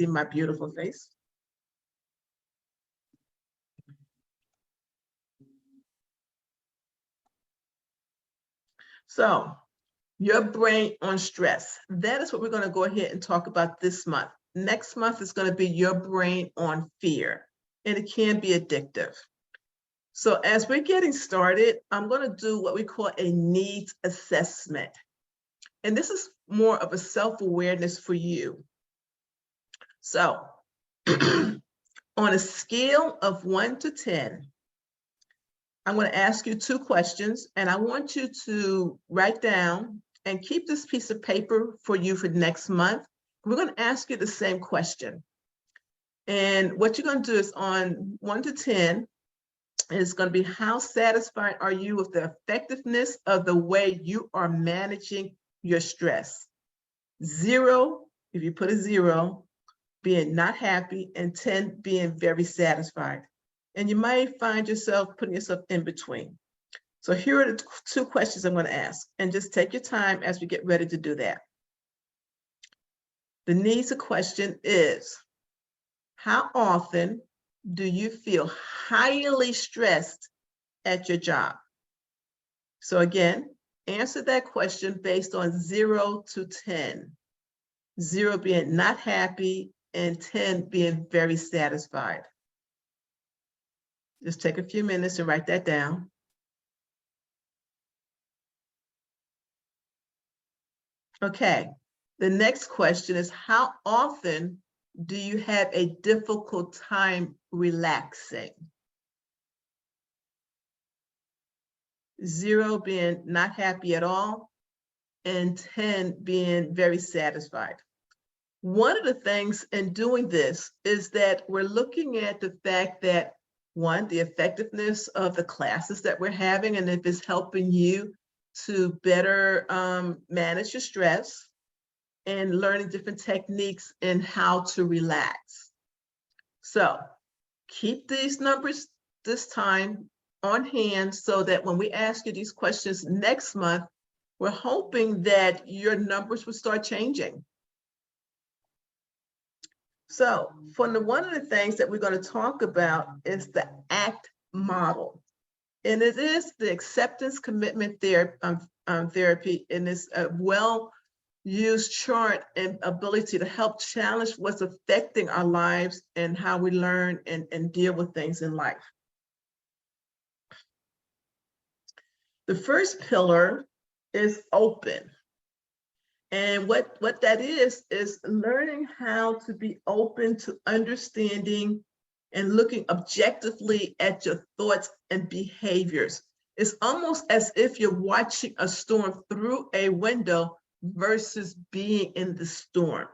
see my beautiful face. So your brain on stress. That is what we're going to go ahead and talk about this month. Next month is going to be your brain on fear, and it can be addictive. So as we're getting started, I'm going to do what we call a needs assessment. And this is more of a self-awareness for you. So on a scale of 1 to 10, I'm going to ask you 2 questions, and I want you to write down and keep this piece of paper for you for next month. We're going to ask you the same question. And what you're going to do is on 1 to 10, it's going to be how satisfied are you with the effectiveness of the way you are managing your stress? 0, if you put a 0, being not happy, and 10 being very satisfied. And you might find yourself putting yourself in between. So here are the 2 questions I'm going to ask, and just take your time as we get ready to do that. The needs question is, how often do you feel highly stressed at your job? So again, answer that question based on 0 to 10. 0 being not happy and 10 being very satisfied. Just take a few minutes to write that down. Okay, the next question is, how often do you have a difficult time relaxing? 0 being not happy at all, and 10 being very satisfied. One of the things in doing this is that we're looking at the fact that, 1, the effectiveness of the classes that we're having, and if it's helping you to better manage your stress, and learning different techniques in how to relax. So keep these numbers this time on hand so that when we ask you these questions next month, we're hoping that your numbers will start changing. So one of the things that we're going to talk about is the ACT model. And it is the acceptance commitment therapy, and it's a well-used chart and ability to help challenge what's affecting our lives and how we learn and deal with things in life. The first pillar is open. And what that is learning how to be open to understanding and looking objectively at your thoughts and behaviors. It's almost as if you're watching a storm through a window versus being in the storm.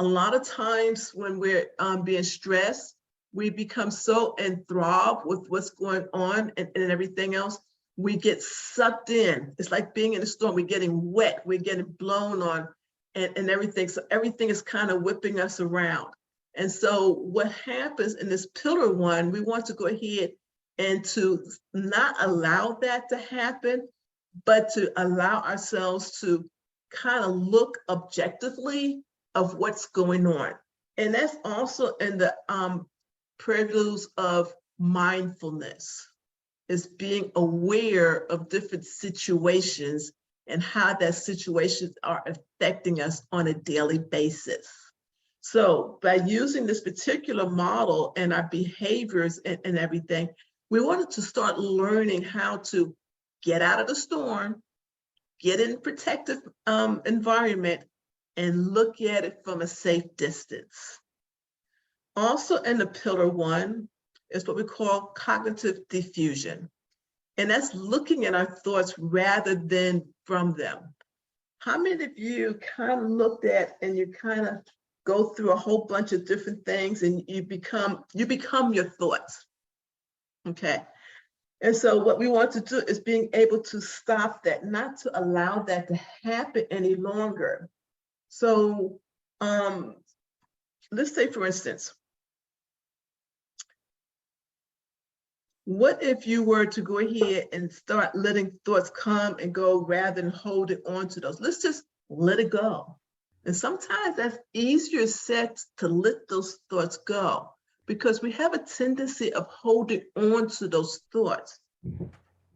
A lot of times when we're being stressed, we become so enthralled with what's going on and everything else. We get sucked in. It's like being in a storm. We're getting wet. We're getting blown on and everything. So everything is kind of whipping us around. And so what happens in this pillar 1, we want to go ahead and to not allow that to happen, but to allow ourselves to kind of look objectively of what's going on. And that's also in the preludes of mindfulness, is being aware of different situations and how that situations are affecting us on a daily basis. So by using this particular model and our behaviors and everything, we wanted to start learning how to get out of the storm, get in a protective environment, and look at it from a safe distance. Also in the pillar 1 is what we call cognitive diffusion. And that's looking at our thoughts rather than from them. How many of you kind of looked at and you kind of go through a whole bunch of different things and you become your thoughts? Okay. And so what we want to do is being able to stop that, not to allow that to happen any longer. So let's say, for instance, what if you were to go ahead and start letting thoughts come and go rather than holding on to those? Let's just let it go. And sometimes that's easier said to let those thoughts go because we have a tendency of holding on to those thoughts.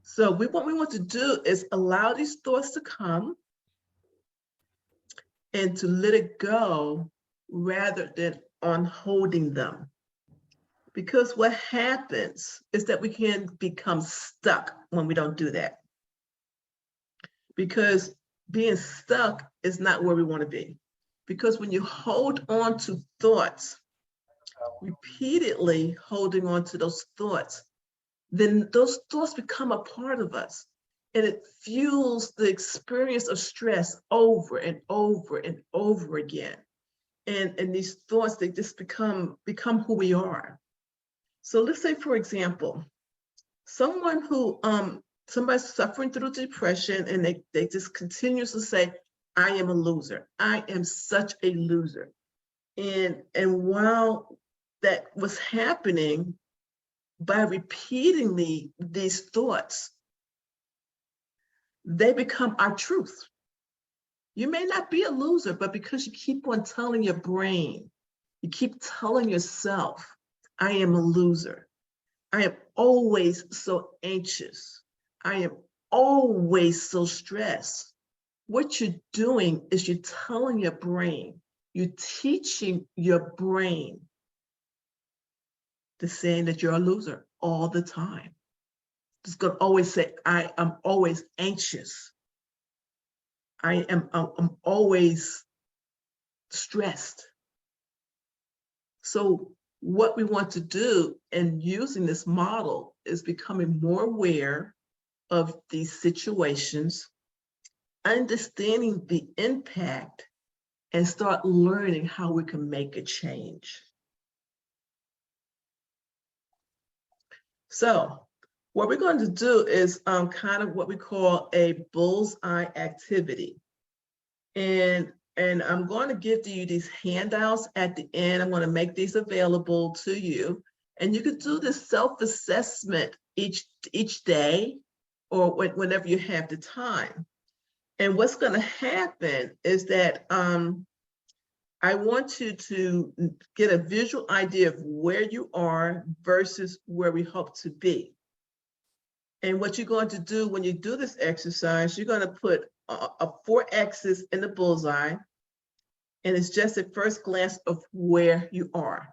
So what we want to do is allow these thoughts to come and to let it go rather than on holding them. Because what happens is that we can become stuck when we don't do that. Because being stuck is not where we want to be. Because when you hold on to thoughts, repeatedly holding on to those thoughts, then those thoughts become a part of us. And it fuels the experience of stress over and over and over again. And these thoughts, they just become who we are. So let's say, for example, someone who somebody's suffering through depression and they just continuously say, I am a loser. I am such a loser. And while that was happening, by repeating these thoughts, they become our truth. You may not be a loser, but because you keep on telling your brain, you keep telling yourself, I am a loser. I am always so anxious. I am always so stressed. What you're doing is you're telling your brain, you're teaching your brain to saying that you're a loser all the time. It's going to always say, I am always anxious. I'm always stressed. So what we want to do in using this model is becoming more aware of these situations, understanding the impact, and start learning how we can make a change. So what we're going to do is kind of what we call a bullseye activity. And I'm going to give you these handouts at the end. I'm going to make these available to you. And you could do this self-assessment each day or whenever you have the time. And what's going to happen is that I want you to get a visual idea of where you are versus where we hope to be. And what you're going to do when you do this exercise, you're going to put a 4 X's in the bullseye, and it's just at first glance of where you are.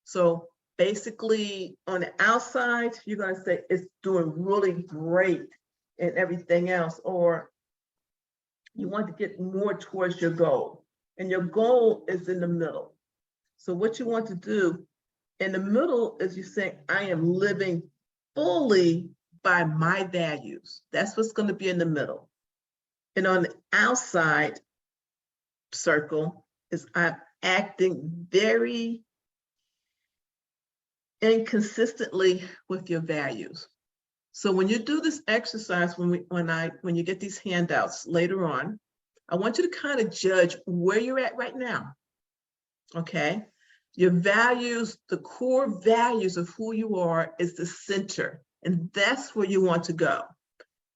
So basically on the outside, you're going to say it's doing really great and everything else, or you want to get more towards your goal. And your goal is in the middle. So what you want to do in the middle is you say, I am living fully by my values. That's what's going to be in the middle. And on the outside circle is I'm acting very inconsistently with your values. So when you do this exercise, when you get these handouts later on, I want you to kind of judge where you're at right now. Okay? Your values, the core values of who you are is the center, and that's where you want to go.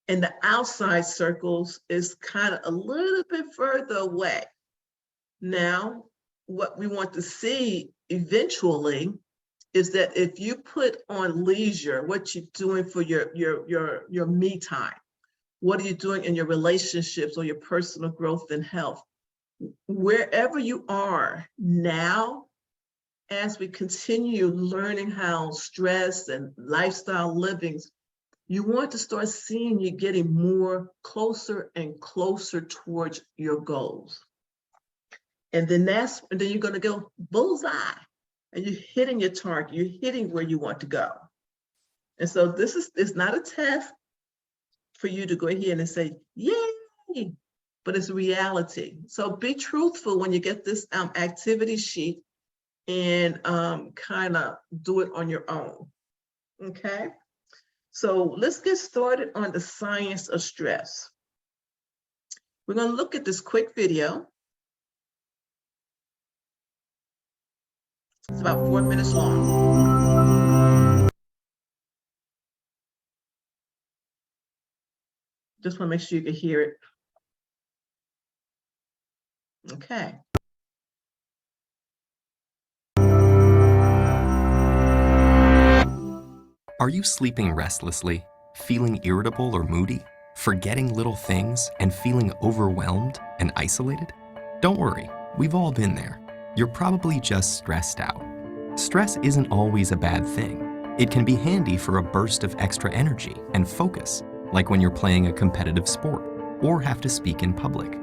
And the outside circles is kind of a little bit further away. Now, what we want to see eventually is that if you put on leisure, what you're doing for your me time, what are you doing in your relationships or your personal growth and health, wherever you are now, as we continue learning how stress and lifestyle livings, you want to start seeing you getting more closer and closer towards your goals. And then you're going to go bullseye, and you're hitting your target, you're hitting where you want to go. And so it's not a test for you to go ahead and say, yay, but it's reality. So be truthful when you get this activity sheet and kind of do it on your own, okay? So let's get started on the science of stress. We're going to look at this quick video. It's about 4 minutes long. Just want to make sure you can hear it. Okay. Are you sleeping restlessly, feeling irritable or moody, forgetting little things, and feeling overwhelmed and isolated? Don't worry, we've all been there. You're probably just stressed out. Stress isn't always a bad thing. It can be handy for a burst of extra energy and focus, like when you're playing a competitive sport or have to speak in public.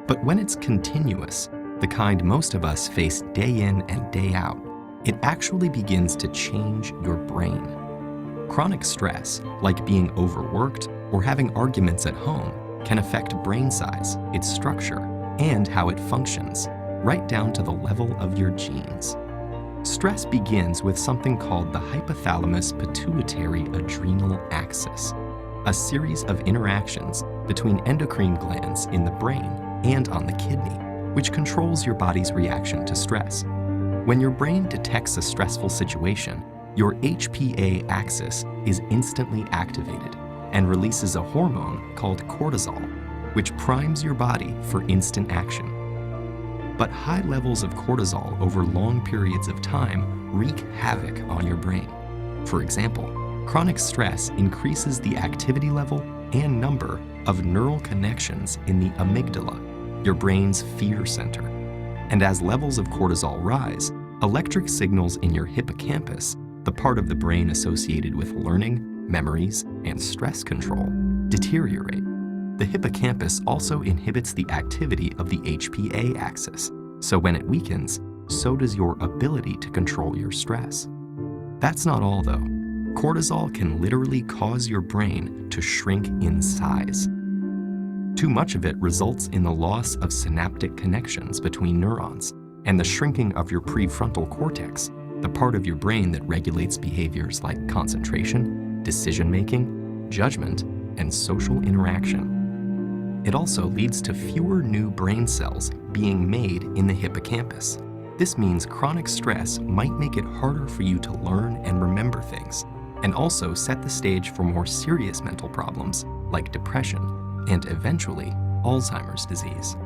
But when it's continuous, the kind most of us face day in and day out, it actually begins to change your brain. Chronic stress, like being overworked or having arguments at home, can affect brain size, its structure, and how it functions, right down to the level of your genes. Stress begins with something called the hypothalamus pituitary adrenal axis, a series of interactions between endocrine glands in the brain and on the kidney, which controls your body's reaction to stress. When your brain detects a stressful situation, your HPA axis is instantly activated and releases a hormone called cortisol, which primes your body for instant action. But high levels of cortisol over long periods of time wreak havoc on your brain. For example, chronic stress increases the activity level and number of neural connections in the amygdala, your brain's fear center. And as levels of cortisol rise, electric signals in your hippocampus, the part of the brain associated with learning, memories, and stress control, deteriorate. The hippocampus also inhibits the activity of the HPA axis, so when it weakens, so does your ability to control your stress. That's not all though. Cortisol can literally cause your brain to shrink in size. Too much of it results in the loss of synaptic connections between neurons and the shrinking of your prefrontal cortex, the part of your brain that regulates behaviors like concentration, decision-making, judgment, and social interaction. It also leads to fewer new brain cells being made in the hippocampus. This means chronic stress might make it harder for you to learn and remember things, and also set the stage for more serious mental problems like depression and eventually Alzheimer's disease.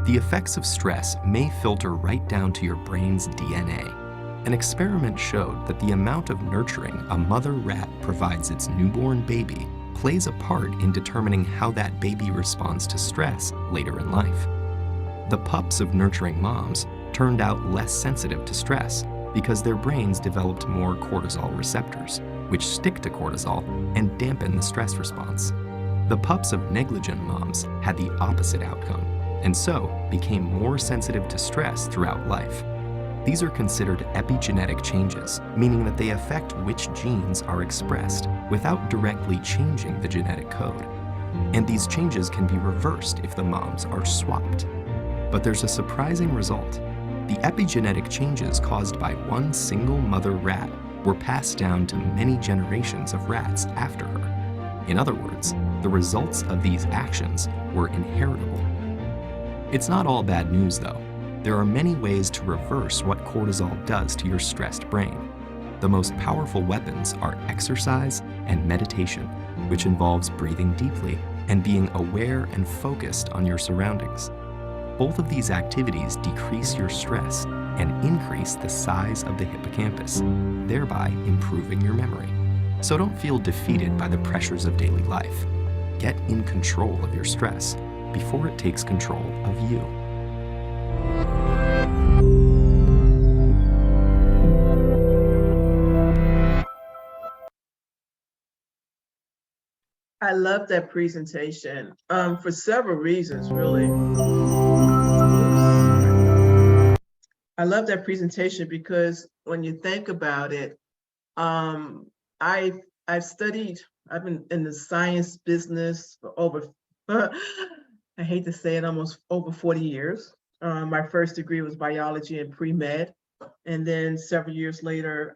The effects of stress may filter right down to your brain's DNA. An experiment showed that the amount of nurturing a mother rat provides its newborn baby plays a part in determining how that baby responds to stress later in life. The pups of nurturing moms turned out less sensitive to stress because their brains developed more cortisol receptors, which stick to cortisol and dampen the stress response. The pups of negligent moms had the opposite outcome, and so became more sensitive to stress throughout life. These are considered epigenetic changes, meaning that they affect which genes are expressed without directly changing the genetic code. And these changes can be reversed if the moms are swapped. But there's a surprising result. The epigenetic changes caused by one single mother rat were passed down to many generations of rats after her. In other words, the results of these actions were inheritable. It's not all bad news, though. There are many ways to reverse what cortisol does to your stressed brain. The most powerful weapons are exercise and meditation, which involves breathing deeply and being aware and focused on your surroundings. Both of these activities decrease your stress and increase the size of the hippocampus, thereby improving your memory. So don't feel defeated by the pressures of daily life. Get in control of your stress before it takes control of you. I love that presentation for several reasons, really. I love that presentation because when you think about it, I've studied, I've been in the science business for over, I hate to say it, almost over 40 years. My first degree was biology and pre-med. And then several years later,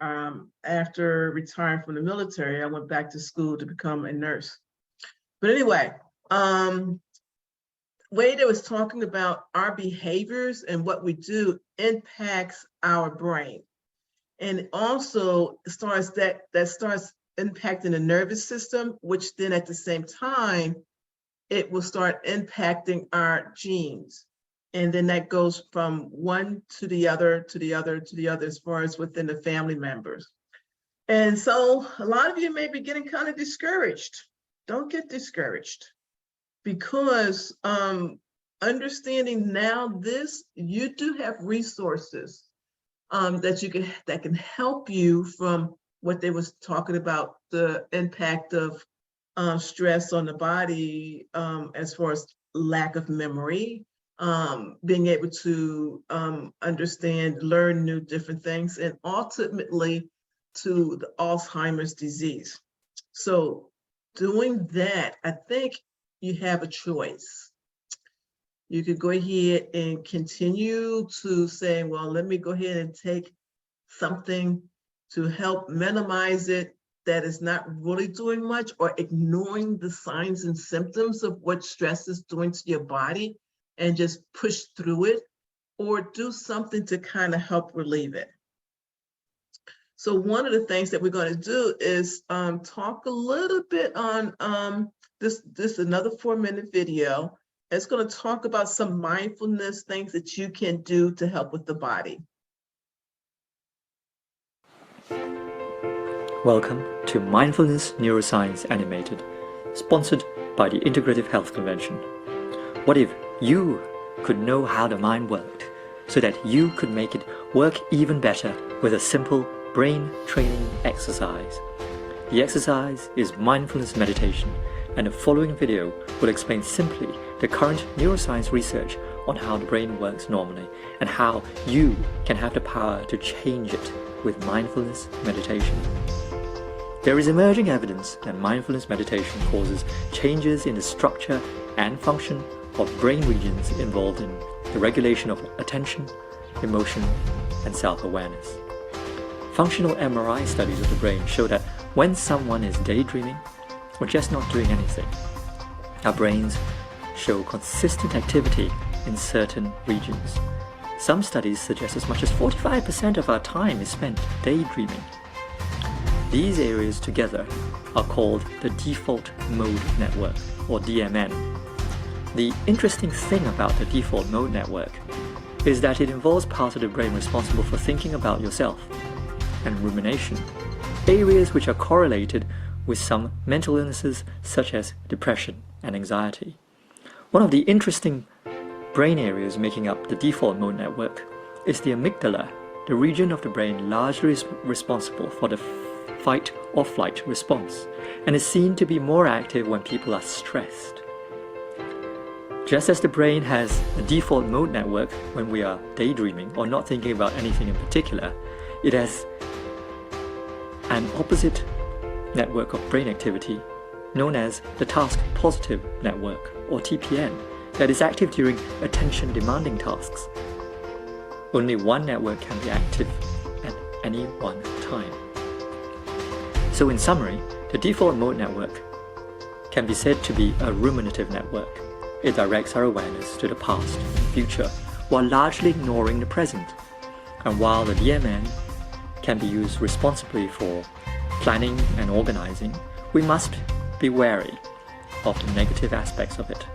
after retiring from the military, I went back to school to become a nurse. But anyway, Wade was talking about our behaviors and what we do impacts our brain. And also starts that starts impacting the nervous system, which then at the same time, it will start impacting our genes. And then that goes from one to the other, to the other, to the other, as far as within the family members. And so a lot of you may be getting kind of discouraged. Don't get discouraged, because understanding now this, you do have resources that can help you from what they was talking about, the impact of stress on the body, as far as lack of memory, being able to understand, learn new different things, and ultimately to the Alzheimer's disease. So doing that, I think you have a choice. You could go ahead and continue to say, well, let me go ahead and take something to help minimize it that is not really doing much, or ignoring the signs and symptoms of what stress is doing to your body and just push through it, or do something to kind of help relieve it. So one of the things that we're going to do is talk a little bit on this another 4-minute video. It's going to talk about some mindfulness things that you can do to help with the body. Welcome to Mindfulness Neuroscience Animated, sponsored by the Integrative Health Convention. What if you could know how the mind worked, so that you could make it work even better with a simple brain training exercise? The exercise is mindfulness meditation, and the following video will explain simply the current neuroscience research on how the brain works normally, and how you can have the power to change it with mindfulness meditation. There is emerging evidence that mindfulness meditation causes changes in the structure and function of brain regions involved in the regulation of attention, emotion, and self-awareness. Functional MRI studies of the brain show that when someone is daydreaming or just not doing anything, our brains show consistent activity in certain regions. Some studies suggest as much as 45% of our time is spent daydreaming. These areas together are called the default mode network, or DMN. The interesting thing about the default mode network is that it involves parts of the brain responsible for thinking about yourself and rumination, areas which are correlated with some mental illnesses such as depression and anxiety. One of the interesting brain areas making up the default mode network is the amygdala, the region of the brain largely responsible for the fight or flight response, and is seen to be more active when people are stressed. Just as the brain has a default mode network when we are daydreaming or not thinking about anything in particular, it has an opposite network of brain activity known as the task positive network, or TPN, that is active during attention demanding tasks. Only one network can be active at any one time. So in summary, the default mode network can be said to be a ruminative network. It directs our awareness to the past and future while largely ignoring the present. And while the DMN can be used responsibly for planning and organizing, we must be wary of the negative aspects of it.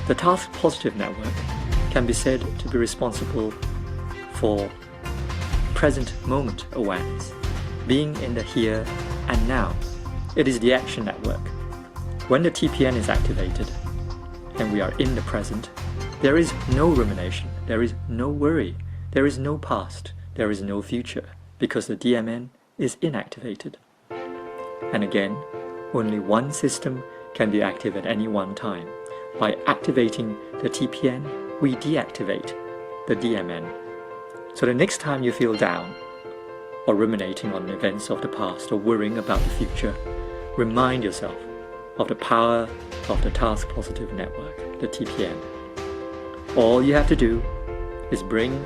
The task positive network can be said to be responsible for present moment awareness, being in the here and now. It is the action network. When the TPN is activated and we are in the present, there is no rumination, there is no worry, there is no past, there is no future, because the DMN is inactivated. And again, only one system can be active at any one time. By activating the TPN, we deactivate the DMN. So the next time you feel down, or ruminating on events of the past, or worrying about the future, remind yourself of the power of the task positive network, the TPN. All you have to do is bring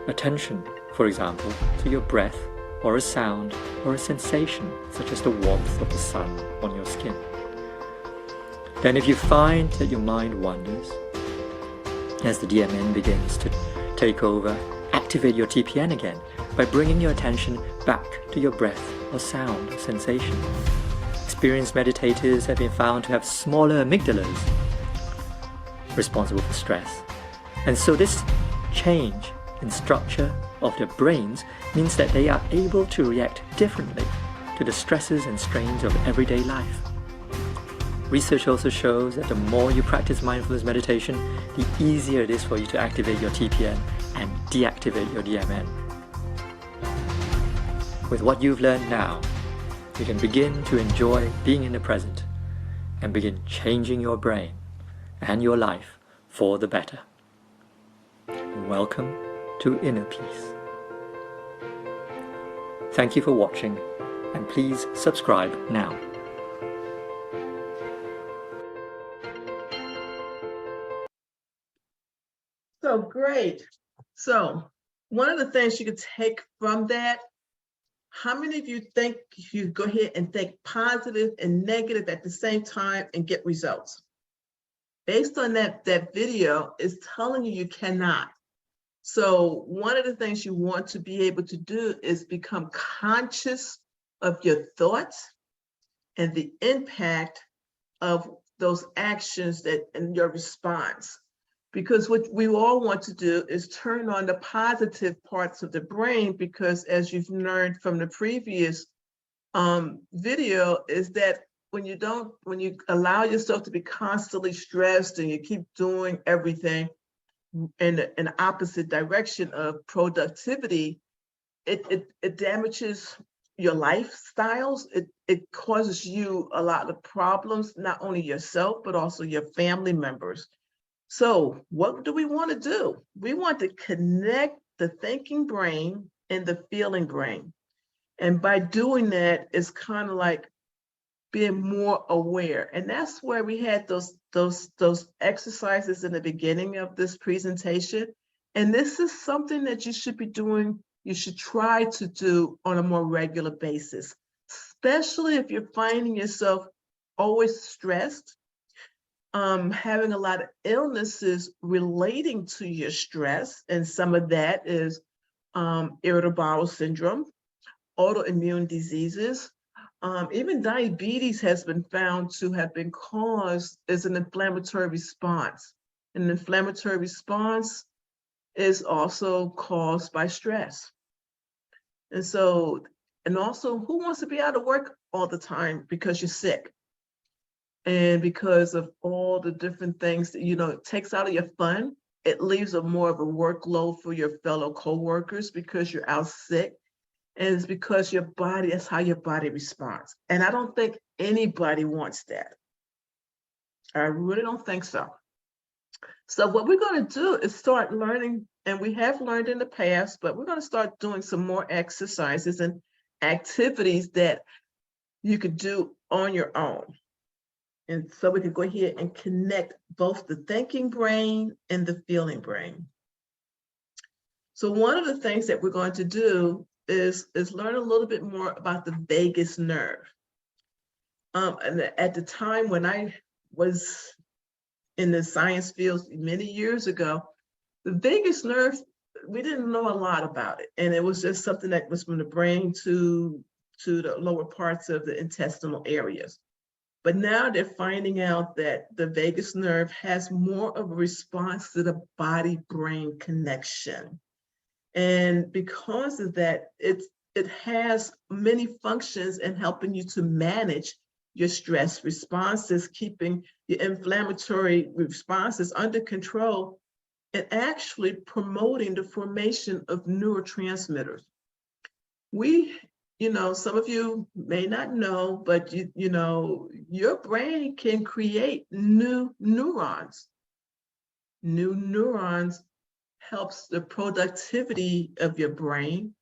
attention, for example, to your breath, or a sound, or a sensation, such as the warmth of the sun on your skin. Then if you find that your mind wanders, as the DMN begins to take over, activate your TPN again by bringing your attention back to your breath or sound or sensation. Experienced meditators have been found to have smaller amygdalas, responsible for stress, And so this change in structure of their brains means that they are able to react differently to the stresses and strains of everyday life. Research also shows that the more you practice mindfulness meditation, the easier it is for you to activate your TPN and deactivate your DMN. With what you've learned now, you can begin to enjoy being in the present and begin changing your brain and your life for the better. Welcome to Inner Peace. Thank you for watching, and please subscribe now. So great. So one of the things you could take from that, how many of you think you go ahead and think positive and negative at the same time and get results? Based on that video is telling you cannot. So one of the things you want to be able to do is become conscious of your thoughts and the impact of those actions and your response. Because what we all want to do is turn on the positive parts of the brain, because as you've learned from the previous video, is that when you allow yourself to be constantly stressed and you keep doing everything in the opposite direction of productivity, it damages your lifestyles. It causes you a lot of problems, not only yourself, but also your family members. So what do we want to do? We want to connect the thinking brain and the feeling brain. And by doing that, it's kind of like being more aware. And that's where we had those exercises in the beginning of this presentation. And this is something that you should be doing, you should try to do on a more regular basis, especially if you're finding yourself always stressed, having a lot of illnesses relating to your stress. And some of that is irritable bowel syndrome, autoimmune diseases. Even diabetes has been found to have been caused as an inflammatory response. An inflammatory response is also caused by stress. And so, and also, who wants to be out of work all the time because you're sick? And because of all the different things that, it takes out of your fun, it leaves more of a workload for your fellow coworkers because you're out sick. And it's because your body, that's how your body responds. And I don't think anybody wants that. I really don't think so. So what we're going to do is start learning, and we have learned in the past, but we're going to start doing some more exercises and activities that you could do on your own. And so we can go ahead and connect both the thinking brain and the feeling brain. So one of the things that we're going to do is learn a little bit more about the vagus nerve. And at the time when I was in the science field many years ago, the vagus nerve, we didn't know a lot about it. And it was just something that was from the brain to the lower parts of the intestinal areas. But now they're finding out that the vagus nerve has more of a response to the body-brain connection. And because of that, it has many functions in helping you to manage your stress responses, keeping your inflammatory responses under control, and actually promoting the formation of neurotransmitters. Some of you may not know, but your brain can create new neurons. New neurons helps the productivity of your brain.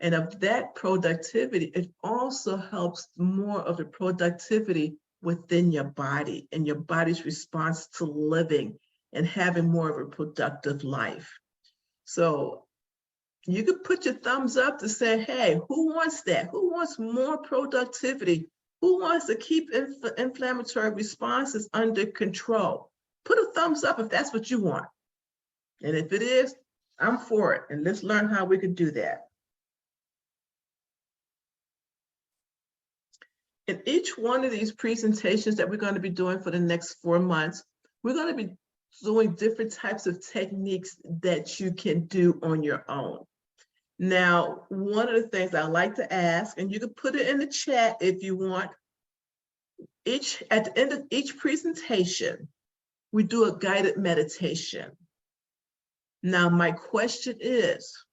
And of that productivity, it also helps more of the productivity within your body and your body's response to living and having more of a productive life. So you could put your thumbs up to say, hey, who wants that? Who wants more productivity? Who wants to keep inflammatory responses under control? Put a thumbs up if that's what you want. And if it is, I'm for it. And let's learn how we can do that. In each one of these presentations that we're going to be doing for the next 4 months, we're going to be doing different types of techniques that you can do on your own. Now, one of the things I like to ask, and you can put it in the chat if you want, at the end of each presentation, we do a guided meditation. Now, my question is,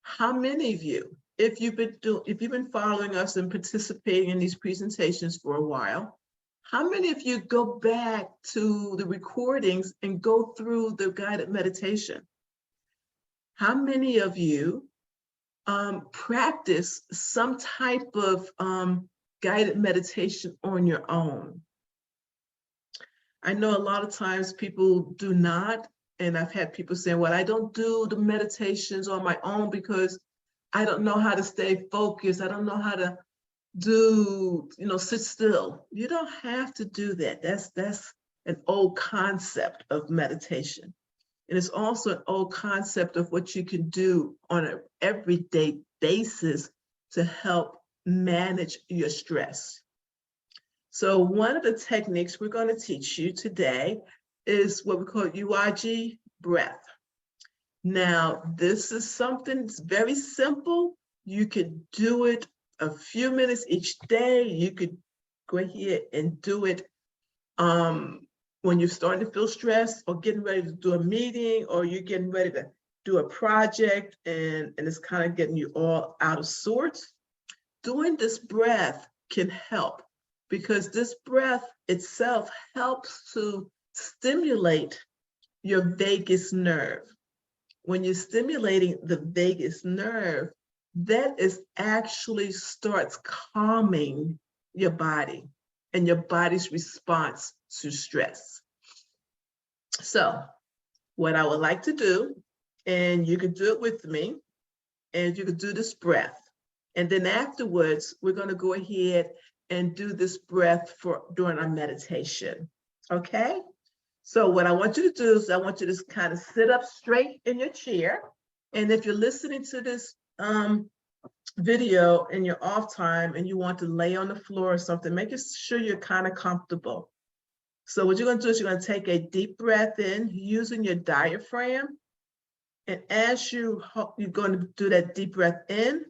how many of you, if you've been following us and participating in these presentations for a while, how many of you go back to the recordings and go through the guided meditation? How many of you practice some type of guided meditation on your own? I know a lot of times people do not, and I've had people saying, well, I don't do the meditations on my own because I don't know how to stay focused. I don't know how to do, sit still. You don't have to do that. That's an old concept of meditation. And it's also an old concept of what you can do on an everyday basis to help manage your stress. So one of the techniques we're going to teach you today is what we call UIG breath. Now, this is something that's very simple. You could do it a few minutes each day. You could go ahead and do it when you're starting to feel stressed or getting ready to do a meeting, or you're getting ready to do a project and it's kind of getting you all out of sorts. Doing this breath can help, because this breath itself helps to stimulate your vagus nerve. When you're stimulating the vagus nerve, that is actually starts calming your body and your body's response to stress. So what I would like to do, and you can do it with me, and you can do this breath. And then afterwards, we're going to go ahead and do this breath during our meditation. Okay? So what I want you to do is I want you to just kind of sit up straight in your chair. And if you're listening to this video in your off time and you want to lay on the floor or something, make sure you're kind of comfortable. So what you're going to do is you're going to take a deep breath in using your diaphragm. And as you're going to do that deep breath in,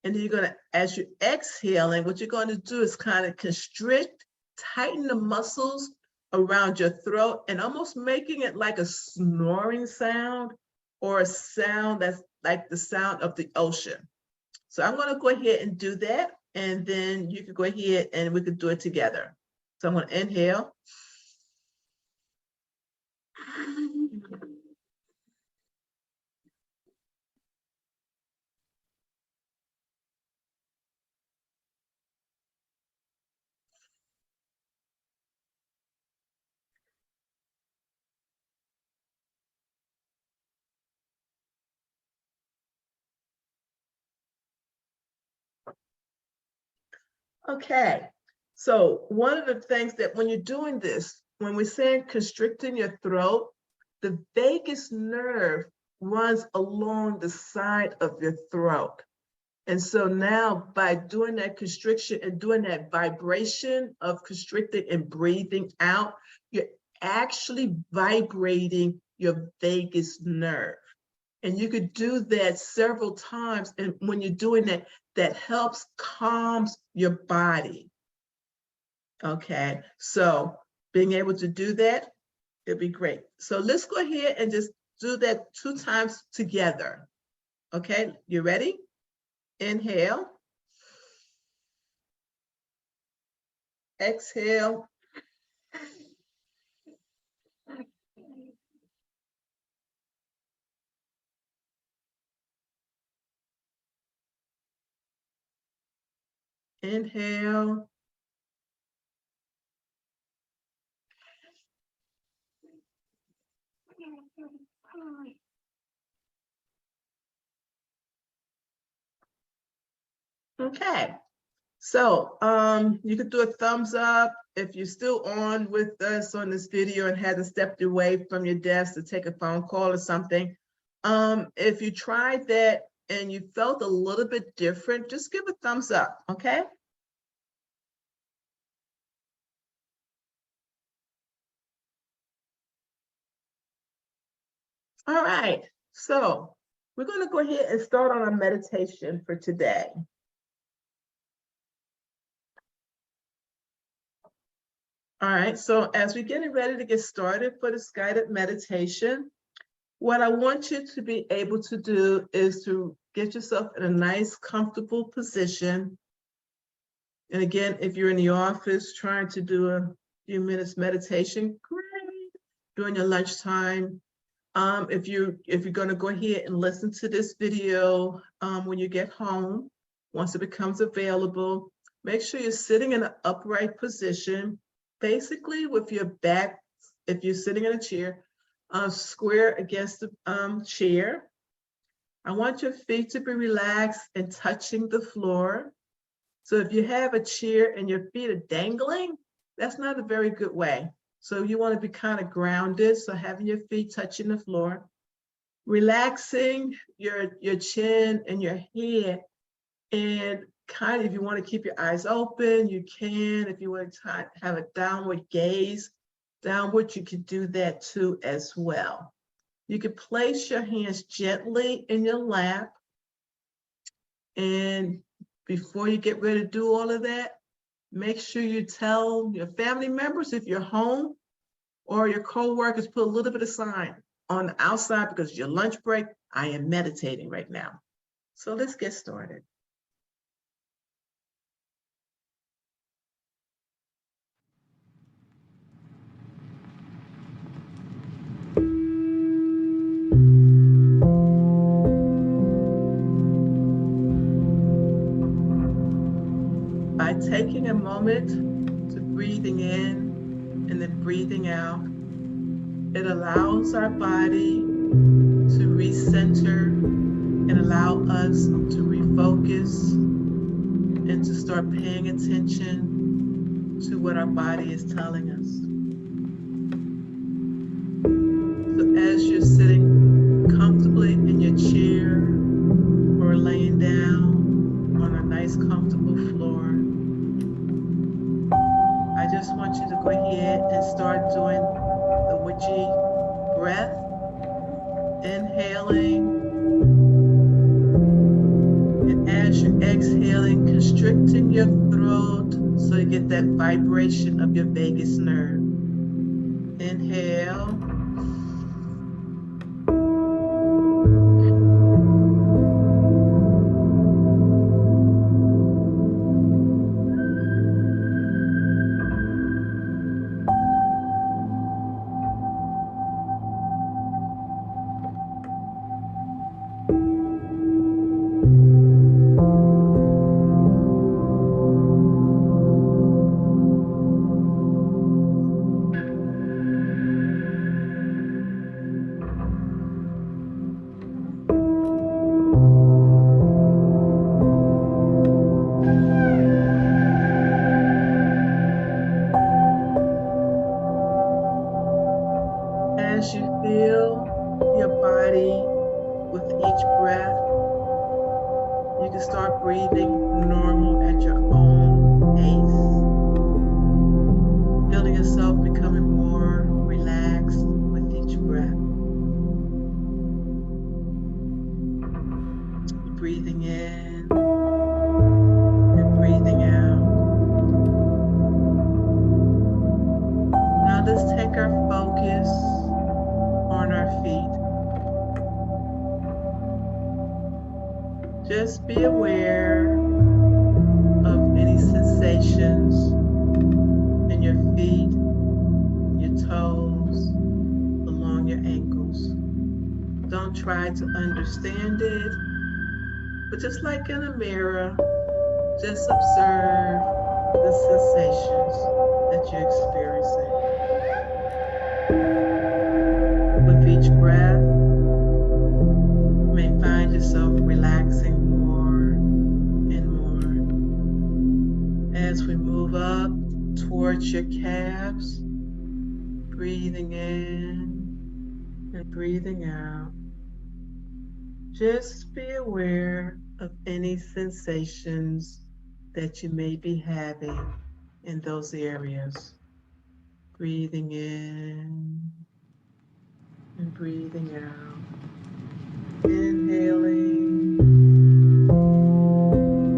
and then you're going to, as you're exhaling, what you're going to do is kind of constrict, tighten the muscles around your throat, and almost making it like a snoring sound, or a sound that's like the sound of the ocean. So I'm going to go ahead and do that, and then you can go ahead and we can do it together. So I'm going to inhale. Okay, so one of the things that when you're doing this, when we're saying constricting your throat, the vagus nerve runs along the side of your throat. And so now by doing that constriction and doing that vibration of constricting and breathing out, you're actually vibrating your vagus nerve. And you could do that several times. And when you're doing that, that helps calms your body. Okay, so being able to do that, it'd be great. So let's go ahead and just do that 2 times together. Okay, you ready? Inhale. Exhale. Inhale. Okay, so you could do a thumbs up if you're still on with us on this video and hasn't stepped away from your desk to take a phone call or something. If you tried that and you felt a little bit different, just give a thumbs up, okay? All right, so we're going to go ahead and start on our meditation for today. All right, so as we're getting ready to get started for this guided meditation, what I want you to be able to do is to get yourself in a nice, comfortable position. And again, if you're in the office trying to do a few minutes meditation, great, during your lunchtime. If you're going to go ahead and listen to this video when you get home, once it becomes available, make sure you're sitting in an upright position, basically with your back, if you're sitting in a chair, square against the chair. I want your feet to be relaxed and touching the floor. So if you have a chair and your feet are dangling, that's not a very good way. So you want to be kind of grounded, so having your feet touching the floor, relaxing your chin and your head, and kind of, if you want to keep your eyes open, you can. If you want to have a downward gaze, downward, you can do that too as well. You can place your hands gently in your lap, and before you get ready to do all of that, make sure you tell your family members if you're home, or your co-workers, put a little bit of sign on the outside, because your lunch break, I am meditating right now. So let's get started. By taking a moment to breathing in and then breathing out, it allows our body to recenter and allow us to refocus and to start paying attention to what our body is telling us. So as you're sitting comfortably in your chair or laying down on a nice comfortable floor, I just want you to go ahead and start doing the witchy breath, inhaling, and as you're exhaling, constricting your throat so you get that vibration of your vagus nerve. Inhale. As you feel your body with each breath, you can start breathing normal at your own pace. Feeling yourself becoming more relaxed with each breath. You're breathing in and breathing out. Now let's take our focus on our feet. Just be aware of any sensations in your feet, your toes, along your ankles. Don't try to understand it, but just like in a mirror, just observe the sensations that you're experiencing. With each breath, you may find yourself relaxing more and more. As we move up towards your calves, breathing in and breathing out. Just be aware of any sensations that you may be having in those areas. Breathing in and breathing out. Inhaling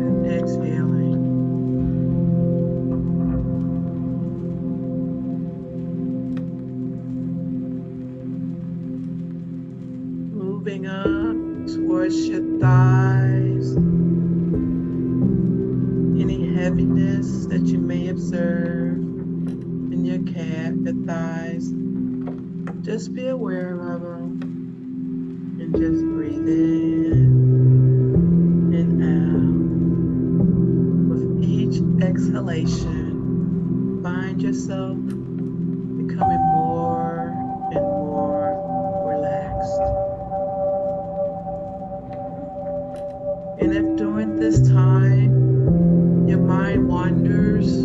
and exhaling. Moving up towards your thighs. Any heaviness that you may observe in your calf, your thighs, just be aware of them and just breathe in and out. With each exhalation, find yourself becoming more and more relaxed. And if during this time your mind wanders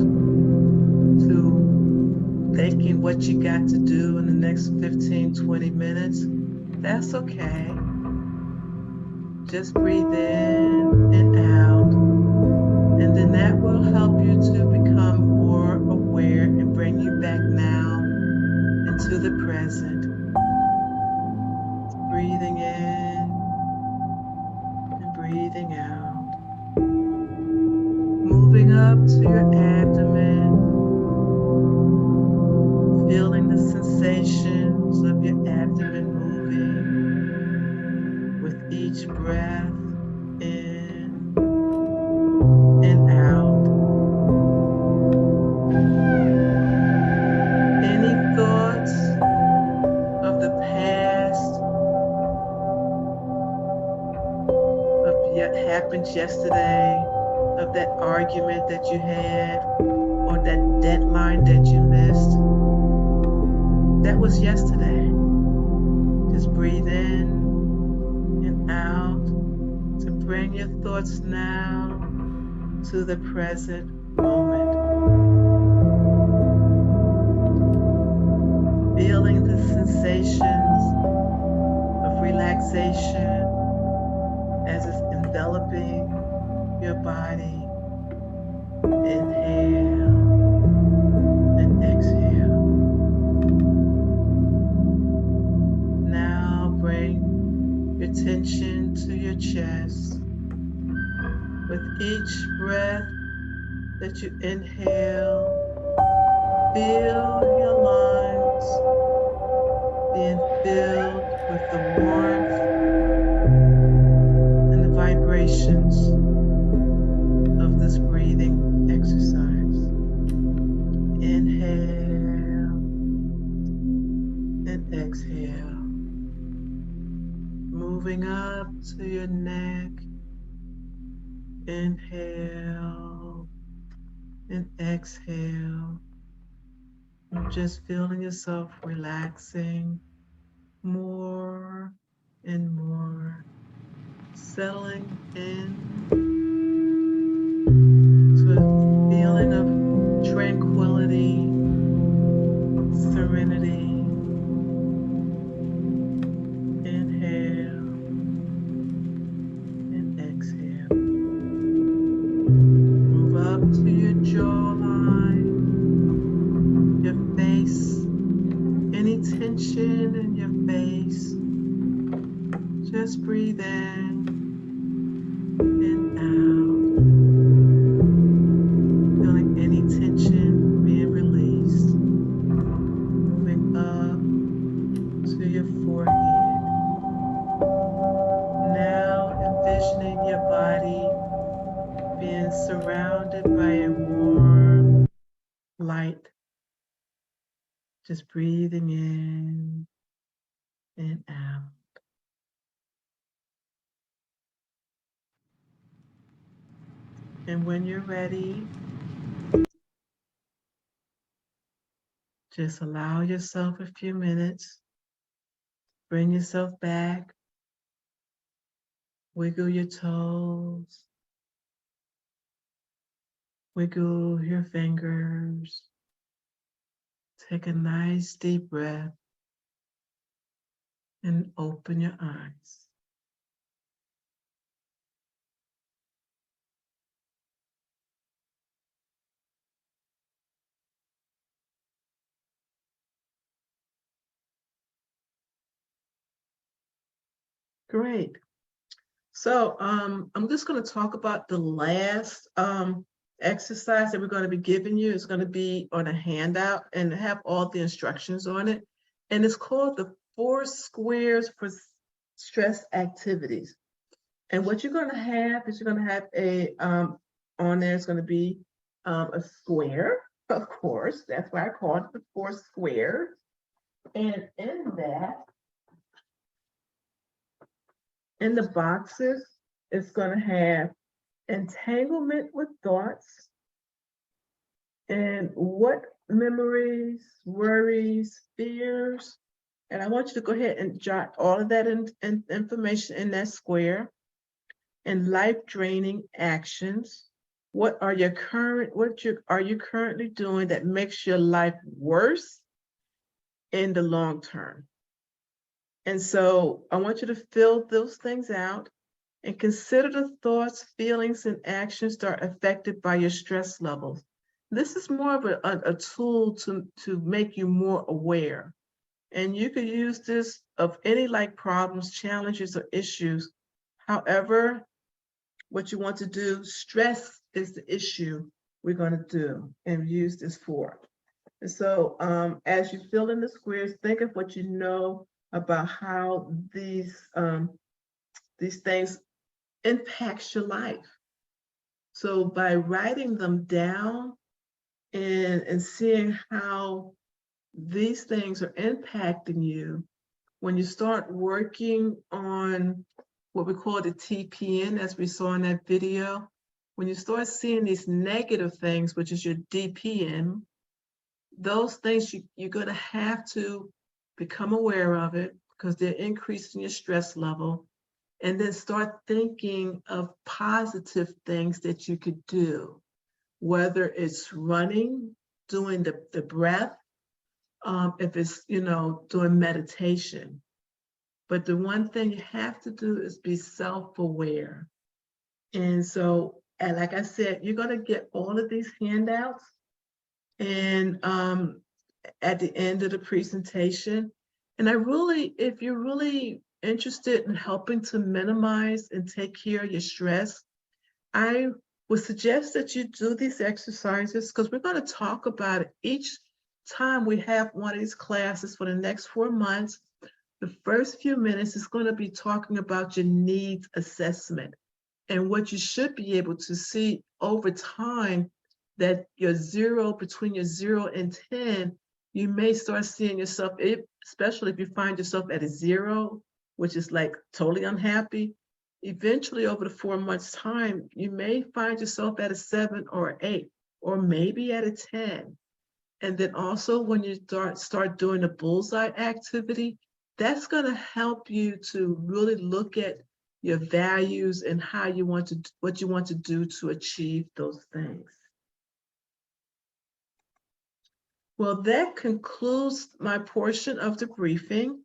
to thinking what you got to do in the next 15, 20 minutes, that's okay. Just breathe in and out. And then that will help you to become more aware and bring you back now into the present. Breathing in and breathing out. Moving up to your abdomen, feeling the sensations of your abdomen moving with each breath in and out. Any thoughts of the past, of what happened yesterday, of that argument that you had, or that deadline that you missed, that was yesterday. Just breathe in and out to bring your thoughts now to the present moment. Feeling the sensations of relaxation as it's enveloping your body. Inhale and exhale. Now bring your attention to your chest. With each breath that you inhale, feel your lungs being filled with the warmth and the vibrations of this breathing exercise. Inhale and exhale. Moving up to your neck. Inhale and exhale. And just feeling yourself relaxing more and more, settling in to a feeling of tranquility, serenity. Inhale and exhale. Move up to your jawline, your face, any tension in your face. Just breathe in and out, feeling any tension being released. Moving up to your forehead. Now envisioning your body being surrounded by a warm light. Just breathing in and out. And when you're ready, just allow yourself a few minutes. Bring yourself back. Wiggle your toes. Wiggle your fingers. Take a nice deep breath and open your eyes. Great. So I'm just going to talk about the last exercise that we're going to be giving you. It's going to be on a handout and have all the instructions on it. And it's called the 4 squares for stress activities. And what you're going to have is you're going to have a, on there is going to be a square, of course. That's why I call it the 4 squares. And in that, in the boxes, it's going to have entanglement with thoughts and what memories, worries, fears. And I want you to go ahead and jot all of that in information in that square. And life draining actions. What are you currently doing that makes your life worse in the long term? And so I want you to fill those things out and consider the thoughts, feelings, and actions that are affected by your stress levels. This is more of a tool to make you more aware. And you could use this of any like problems, challenges, or issues. However, what you want to do, stress is the issue we're going to do and use this for. And so as you fill in the squares, think of what you know about how these things impacts your life. So by writing them down and seeing how these things are impacting you, when you start working on what we call the TPN, as we saw in that video, when you start seeing these negative things, which is your DPN, those things you're going to have to become aware of it because they're increasing your stress level, and then start thinking of positive things that you could do, whether it's running, doing the breath, if it's, doing meditation. But the one thing you have to do is be self-aware. And so, and like I said, you're going to get all of these handouts and at the end of the presentation. And if you're really interested in helping to minimize and take care of your stress, I would suggest that you do these exercises because we're going to talk about it each time we have one of these classes for the next 4 months. The first few minutes is going to be talking about your needs assessment and what you should be able to see over time, that between your 0 and 10, you may start seeing yourself, especially if you find yourself at a 0, which is like totally unhappy. Eventually over the 4 months time, you may find yourself at a 7 or an 8, or maybe at a 10. And then also when you start doing the bullseye activity, that's going to help you to really look at your values and what you want to do to achieve those things. Well, that concludes my portion of the briefing.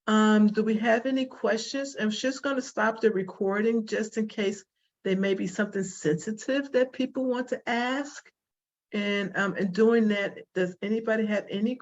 Do we have any questions? I'm just going to stop the recording just in case there may be something sensitive that people want to ask. And in doing that, does anybody have any